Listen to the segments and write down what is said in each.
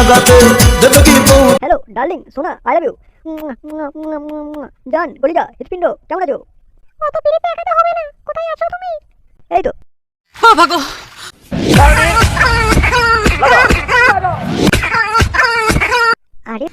লাগাতে দেবে কি বউ। হ্যালো ডার্লিং, সোনা, আই লাভ ইউ। জান, কলিজা, হৃৎপিণ্ড, কেমন আছো? অত পিড়িতে একাতে হবে না, কোথায় আছো তুমি? এই তো। ভাগো। আরে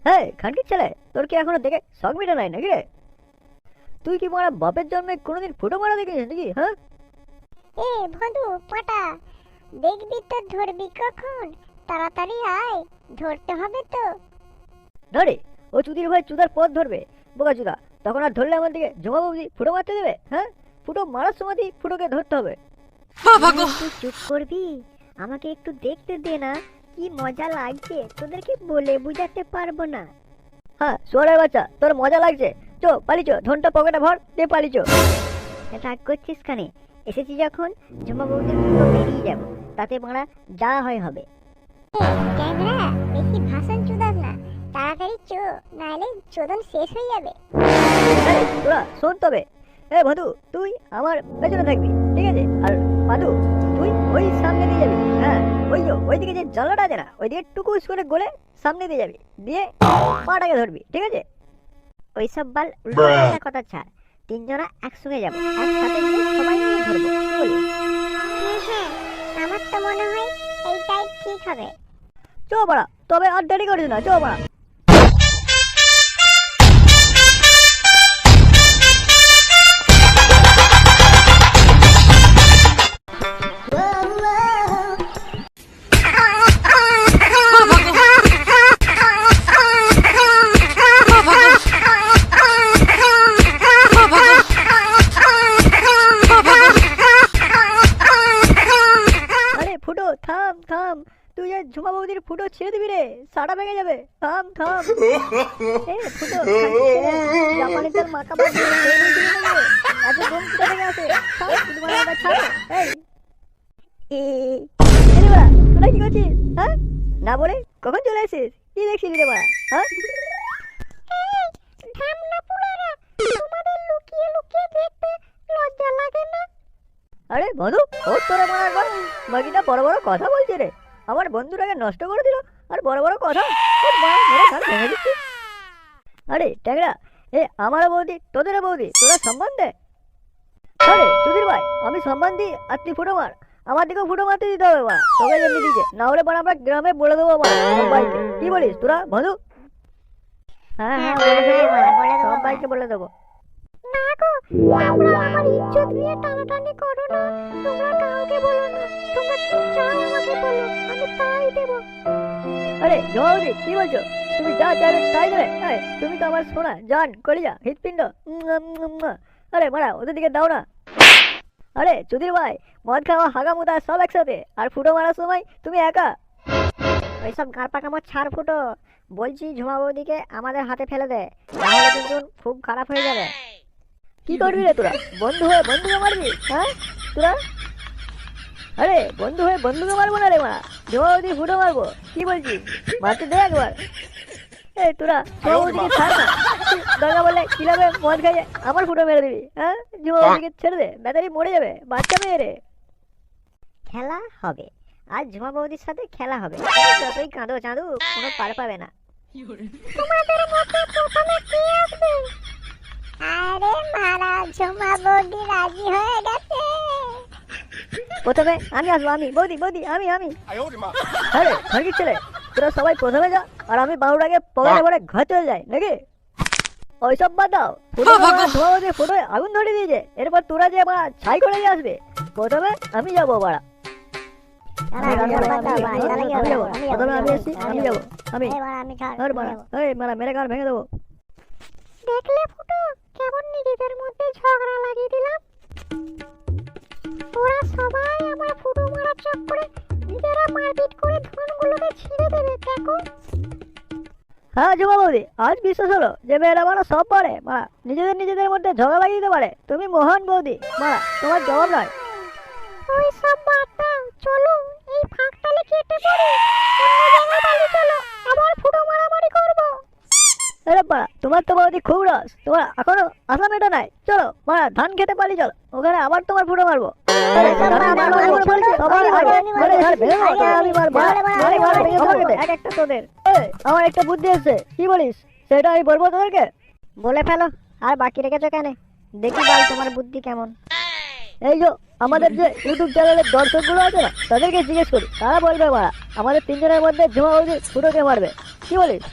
হ্যাঁ, খানকির ছেলে, তোর কি এখনো দেখে শখ মিটে নাই নাকি রে? তুই কি মারা বাপের জন্মে কোনোদিন ফুটো মারা দেখিস নাকি? হ্যাঁ, এ ভদু পাটা, দেখবি তো ধরবি কখন? তাড়াতাড়ি আয়, ধরতে হবে তো। ধরে ও চুদির ভাই চুদার পথ ধরবে, বোকা চুদা। তখন আর ধরলে আমার দিকে জমা বৌদি ফুটো মারতে দেবে? হ্যাঁ, ফুটো মারার সময়তেই ফুটোকে ধরতে হবে। ভাগো। তুই চুপ করবি, আমাকে একটু দেখতে দে না, কি মজা লাগছে তোদেরকে বলে বুঝাতে পারবো না। হ্যাঁ, সোয়ারের বাচ্চা, তোর মজা লাগছে? চো পালিচো, ধনটা পকেটে ভর দিয়ে পালিচো। রাগ করছিস কানে? এসেছি যখন ঝুমা বৌদির পুরো বেরিয়ে যাবো, তাতে মারা যা হয় হবে। ক্যাংরা, বেশি ভাষণ চুদাস না, তাড়াতাড়ি চো, নাহলে চোদন শেষ হয়ে যাবে। এই তোরা শোন তবে। এ ভাদু, তুই আমার পেছনে থাকবি, ঠিক আছে? আর মাধু, তুই ওই সামনে দিয়ে যাবি। হ্যাঁ, ওইদিকে যে জানলাটা আছে না, ওইদিকে টুকুস করে গলে সামনে দিয়ে যাবি, দিয়ে পাটাকে ধরবি, ঠিক আছে? ওইসব বাল উল্টো কথা ছাড়, তিনজনা একসঙ্গে যাবো, একসাথে গিয়ে সবাই মিলে ধরবো, কি বলিস? হ্যাঁ, আমার তো মনে হয় এইটাই ঠিক হবে। চো পাড়া, তবে আর দেরি করিস না, চো পাড়া। ফুটো থাম থাম, তুই যে ঝুমা বৌদির ফুটো ছেড়ে দিবি রে, সাড়া ভেঙে যাবে। থাম থাম। এ ফুটো, জাপানি তেল মাখা বাদ এত গম কোথা থেকে আসে? ছাড়। এই তোরা কি করছিস? হ্যাঁ, না বলে কখন চলে আসিস? কি দেখছিলি রে বাড়া? হ্যাঁ, তোমাদের লুকিয়ে লুকিয়ে দেখতে লজ্জা লাগে না? আরে বন্ধু, ও তোরা মারার পর বাকিটা বড় বড় কথা বলছে রে। আমার বন্ধুটাকে নষ্ট করে দিল, আর বড় বড় কথা মেরে ঘর ভেঙে দিচ্ছি। আরে ট্যাংরা, এ আমার বৌদি, তোদের বৌদি, তোরা সম্মান দে। আরে চুদির ভাই, আমি সম্মান দিই আর তুই ফুটো মার? আমার দিকেও ফুটো মারতে দিতে হবে মা, তোকে যেমনি দিচ্ছে। না হলে পর আমরা গ্রামে বলে দেবো মা, সবাইকে। কি বলিস তোরা বন্ধু? হ্যাঁ হ্যাঁ, সবাইকে বলে দেবো। না গো, তোমরা আমার ইজ্জত নিয়ে টানাটানি করো না, তোমরা কাউকে বলো না, তোমরা কি চাও আমাকে বলো, আমি তাই দেবো। আরে জমাবদি, কি বলছো? তুমি যা চাইবে তাই দেবে? তুমি তো আমার সোনা, জান, কলিজা, হৃৎপিণ্ড। আরে মারা, ওদের দিকে দাও না। আরে চুদির ভাই, মদ খাওয়া, হাগা মুদা সব একসাথে, আর ফুটো মারার সময় তুমি একা। ওইসব গারপা কামড় ছাড় ফুটো, বলছি ঝুমা বৌদিকে আমাদের হাতে ফেলে দে, নাহলে কিন্তু খুব খারাপ হয়ে যাবে। কি করবি রে তোরা? বন্ধু হয়ে বন্ধুকে মারবি? হ্যাঁ তোরা? আরে বন্ধু হয়ে বন্ধুকে মারবো না রে মা, ঝুমাবদি ফুটো মারবো। কি বলছিস? মারতে দে একবার। এই তোরা ঝুমাবদিকে ছাড় না, দরকার বললে কিলাবে মদ খাইয়ে আমার ফুটো মেরে দিবি? হ্যাঁ, ঝুমাবদিকে ছেড়ে দে, ব্যাটারি মরে যাবে, বাচ্চা মেয়ে রে। খেলা হবে, আজ ঝুমা বৌদির সাথে খেলা হবে, যতই কাঁদো চাঁদু, কোনো পার পাবে না। তোমাদের মধ্যে প্রথমে কে আসবে? আরে মারা, ঝুমা বৌদি রাজি হয়ে গেছে। প্রথমে আমি আসবো, আমি বৌদি বৌদি, আমি। আরে খানকির ছেলে, তোরা সবাই প্রথমে যা, আর আমি বারোটাকে পকেটে ভরে ঘর চলে যাই নাকি? ওইসব বাদ দাও, ঝুমাবদি ফটোয় আগুন ধরে দিয়েছে, এরপর তোরা যে আমার ছাই করে দিয়ে আসবে। প্রথমে আমি যাবো বাড়া। মেরে গান ভেঙে দেবো। দেখলে ফুটো, কেমন নিজেদের মধ্যে ঝগড়া লাগিয়ে দিলাম। ওরা সবাই আমার ফুটো মারার চক্করে নিজেরা মারপিট করে ধন ওগুলোকে ছিঁড়ে দেবে দেখো। হ্যাঁ ঝুমা বৌদি, আজ বিশ্বাস হলো যে মেয়েরা মারা সব পারে, মারা নিজেদের মধ্যে ঝগড়া লাগিয়ে দিতে পারে। তুমি মহান বৌদি, মারা তোমার জবাব নয়। ওই সব বাদ দাও, চলো এই ফাঁকতালে কেটে পড়ে অন্য জায়গায় পালিয়ে চলো, আবার ফুটো মারামারি করবো। আরে মারা, তোমার তো বৌদি খুব রস, তোমার এখনো আসা মেটা নাই। চলো মারা, ধান খেতে পালিয়ে চলো, ওখানে আবার তোমার ফুটো মারবো। আরে, ধান মারবো বলে বলছি, সবাই আগে বলে ধান ভেঙে দাও, তাহলে আমি মারবো। মারি, ভেঙে দাও খেতে। এক একটা তোদের। এই, আমার একটা বুদ্ধি এসছে, কি বলিস? সেটা আমি বলবো তোদেরকে। বলে ফেলো, আর বাকি রেখেছো কেন? দেখি বল তোমার বুদ্ধি কেমন। এই যে আমাদের যে ইউটিউব চ্যানেলের দর্শকগুলো আছে না, তাদেরকে জিজ্ঞেস করি, তারা বলবে মারা আমাদের তিনজনের মধ্যে ঝুমা বৌদি ফুটোকে মারবে। কি বলিস?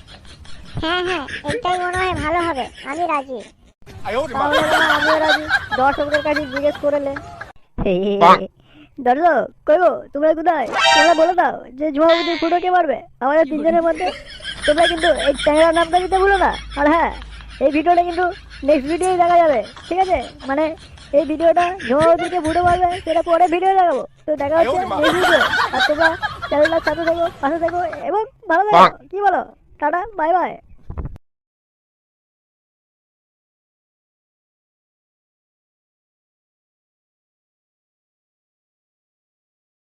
হ্যাঁ হ্যাঁ, এটাই মনে হয় ভালো হবে, আমি রাজি। তাহলে মারা আমিও রাজি। দর্শকদের কাছে জিজ্ঞেস করলে দর্শক কই গো, তোমরা কোথায়? তোমরা বলে দাও যে ঝুমা বৌদি ফুটোকে মারবে আমাদের তিনজনের মধ্যে। তোমরা কিন্তু এই চ্যানেলের নামটা দিতে ভুলো না। আর হ্যাঁ, এই ভিডিওটা কিন্তু নেক্সট ভিডিওই দেখা যাবে, ঠিক আছে? মানে এই ভিডিওটা ঝুমা বৌদিকে ফুটো মারবে সেটা পরে ভিডিও দেখাবো। তো দেখা হচ্ছে নেক্সট ভিডিও। আর তোমরা চ্যানেলটার সাথে থাকো, পাশে থাকো এবং ভালো থাকো। কি বলো? Tata, bye bye.